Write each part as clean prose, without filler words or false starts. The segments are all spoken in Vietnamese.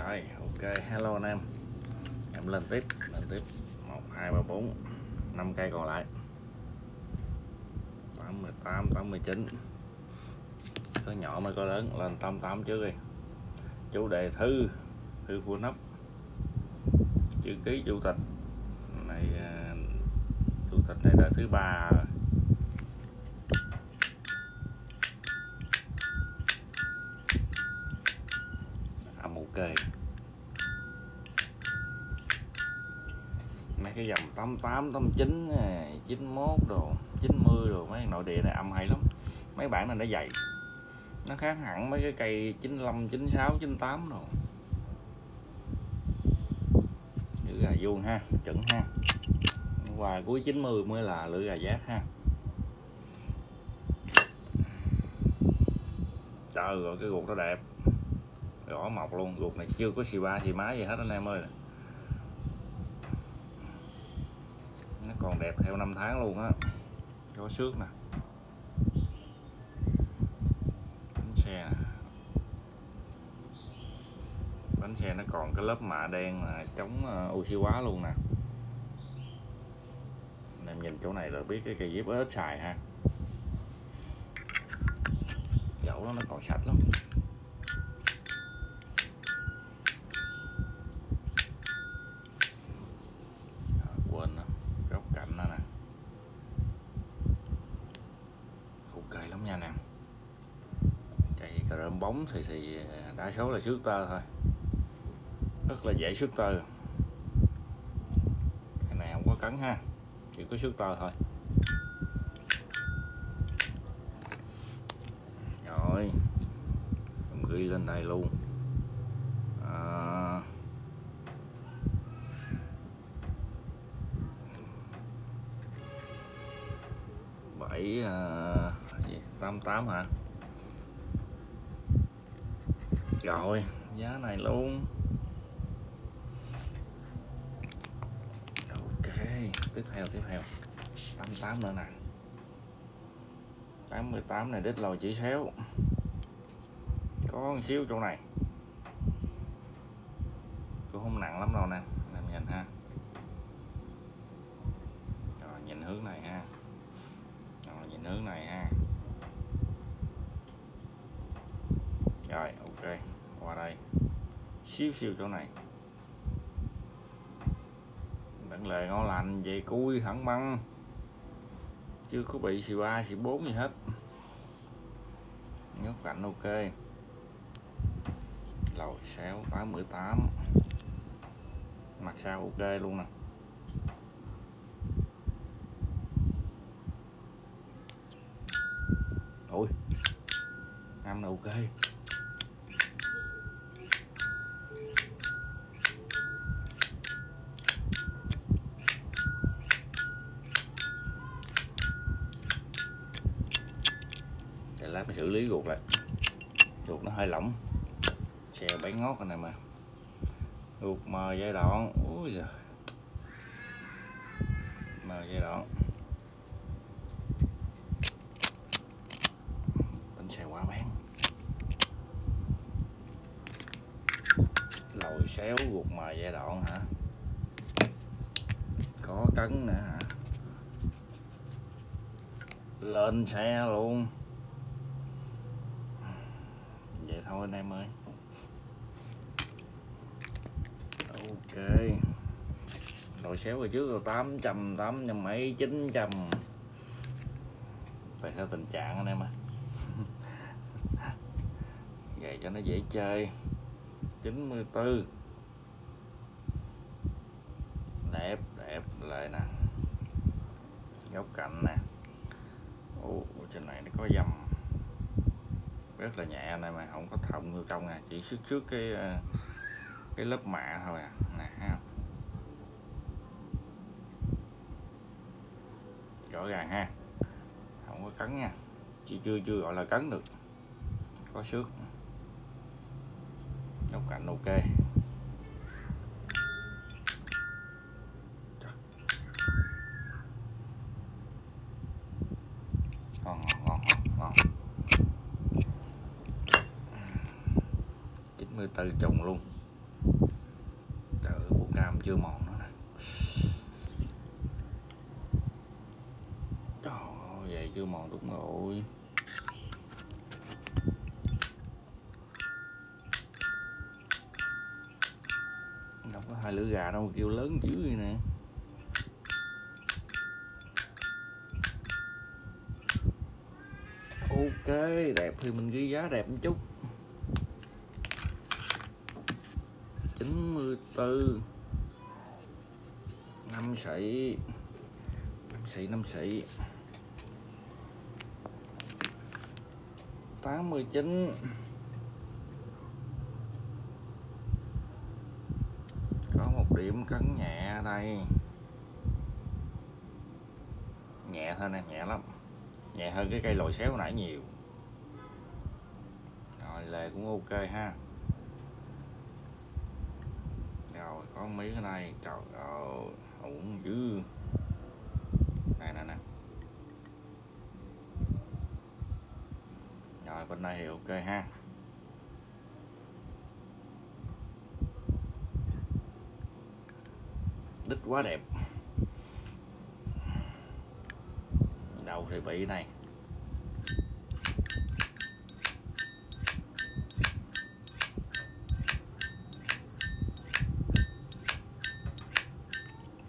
Rồi, ok, hello anh em lên tiếp 1 2 3 4 5 cây còn lại 88 89, có nhỏ mới có lớn, lên 88 trước đi. Chủ đề thư full nắp, chữ ký chủ tịch này, chủ tịch này đã thứ 3 rồi. Ok, mấy cái dòng 88 89 91 đồ 90 đồ, mấy nội địa này âm hay lắm. Mấy bản này nó dày, nó khác hẳn mấy cái cây 95 96 98 đồ. Lưỡi gà vuông ha, chuẩn ha, qua cuối 90 mới là lưỡi gà giác ha. Trời ơi, cái ruột nó đẹp, rõ mọc luôn. Ruột này chưa có xì ba xì má gì hết anh em ơi, nó còn đẹp theo 5 tháng luôn á. Có xước nè, bánh xe nè. Bánh xe nó còn cái lớp mạ đen là chống oxy hóa luôn nè. Anh em nhìn chỗ này là biết cái cây dép ít xài ha. Dẫu đó nó còn sạch lắm. Quên đó, góc cạnh đó nè. Ok lắm nha nè. Cây cà rơm bóng thì đa số là xước tơ thôi, rất là dễ xước tơ. Cái này không có cấn ha, chỉ có xước tơ thôi. Rồi ghi lên đây luôn. 88 hả? Rồi giá này luôn. Ok, tiếp theo 88 nữa nè. 88 này đít lồi chỉ xéo, có một xíu chỗ này, cũng không nặng lắm đâu nè, em nhìn ha. Rồi nhìn hướng này ha, rồi nhìn hướng này ha. Rồi ok, qua đây xíu chỗ này, bản lề ngon lành về cui thẳng băng, chưa có bị xì ba xì 4 gì hết. Nhốt cạnh ok, lồi xéo 88, mặt sau ok luôn nè. Ui, năm này ok. Để lát phải xử lý ruột lại, ruột nó hơi lỏng, xe bán ngót này mà. Ruột mờ giai đoạn, ui giời, mờ giai đoạn. Bánh xe quá bán, lồi xéo ruột mờ giai đoạn hả? Có cấn nữa hả? Lên xe luôn. Vậy thôi anh em ơi. Ok, lồi xéo rồi trước rồi 800 800 mấy 900, phải theo tình trạng anh em ơi. Vậy cho nó dễ chơi. 94 đẹp lại nè, góc cạnh nè. Trên này nó có dầm rất là nhẹ anh em, mà không có thọng ngư công nè, chỉ xước cái lớp mạ thôi à nè ha. Rõ ràng ha, không có cấn nha, chỉ chưa gọi là cấn được, có xước. Góc cạnh ok. Ngon. 94 trùng luôn. cam chưa mòn nữa nè. Trời ơi, vậy chưa mòn đúng rồi. Đâu có 2 lưỡi gà đâu, kêu lớn dữ vậy nè. Ok, đẹp thì mình ghi giá đẹp một chút. 94 5 sỉ 5 sỉ 89 có một điểm cấn nhẹ ở đây, nhẹ thôi nè, nhẹ lắm, nhẹ hơn cái cây lồi xéo nãy nhiều. Rồi lề cũng ok ha. Rồi có mấy cái này, trời ơi ổn dữ. Này nè nè. Rồi bên này thì ok ha. Đít quá đẹp. Đầu thì bị này.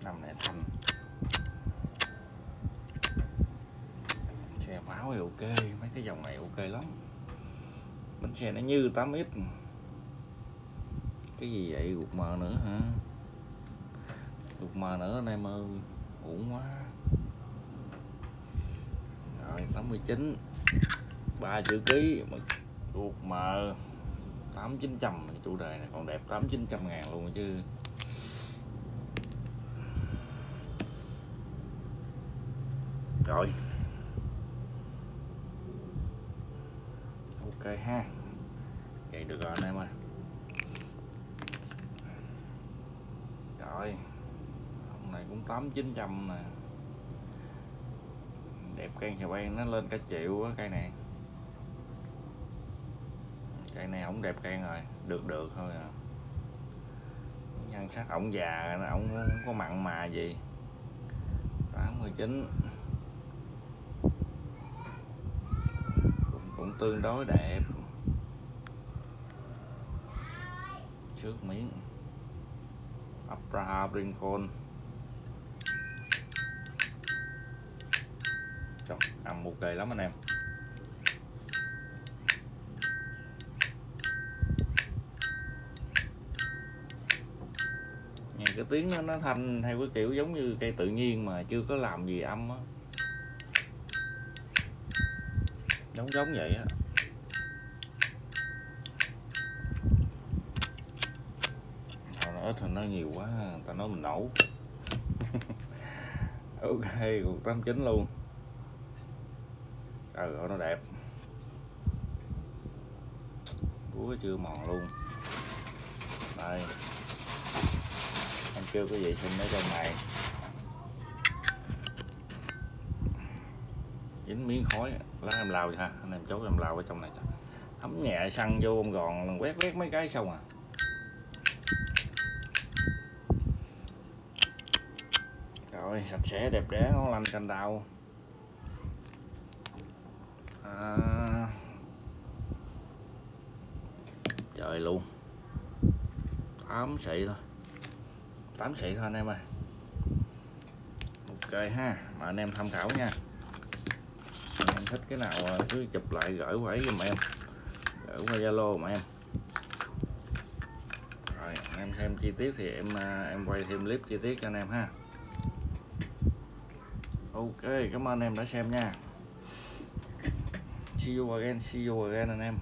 Nằm này thanh. Xe pháo thì ok, mấy cái dòng này ok lắm. Bánh xe nó như 8X. Cái gì vậy, gục mờ nữa hả? Gục mờ nữa anh em ơi, uổng quá. Rồi 89 3 chữ ký gục mờ 8-900. Chủ đề này còn đẹp 8-900 ngàn luôn chứ. Rồi ok ha, vậy được rồi anh em ơi. Rồi hôm này cũng 8-900 nè, đẹp. Cây xà beng nó lên cả triệu á. Cây này không đẹp cây rồi, được thôi à. Nhan sắc ổng già, ổng không có mặn mà gì. 89 cũng tương đối đẹp. Trước miếng Abraham Lincoln. Trời, âm ok lắm anh em. Nghe cái tiếng nó thanh theo cái kiểu giống như cây tự nhiên mà chưa có làm gì âm á. Giống vậy á. Nó ít hơn nó nhiều quá, người ta nói mình nổ. Ok, cuộc 89 luôn. Nó đẹp. Cuối chưa mòn luôn. Đây. Em chưa có gì xin ở trong này. Dính miếng khói, lá em lao ha, anh em chốt em lao ở trong này. Thấm nhẹ xăng vô bông gòn, quét mấy cái xong à. Rồi sạch sẽ đẹp đẽ, ngon lành cành đào. Trời luôn. 8 xị thôi. 8 xị thôi anh em ơi. Ok ha, mà anh em tham khảo nha. Anh em thích cái nào cứ chụp lại gửi qua ấy giùm em. Gửi qua Zalo mà em. Rồi anh em xem chi tiết thì em quay thêm clip chi tiết cho anh em ha. Ok, cảm ơn anh em đã xem nha. See you again anh em.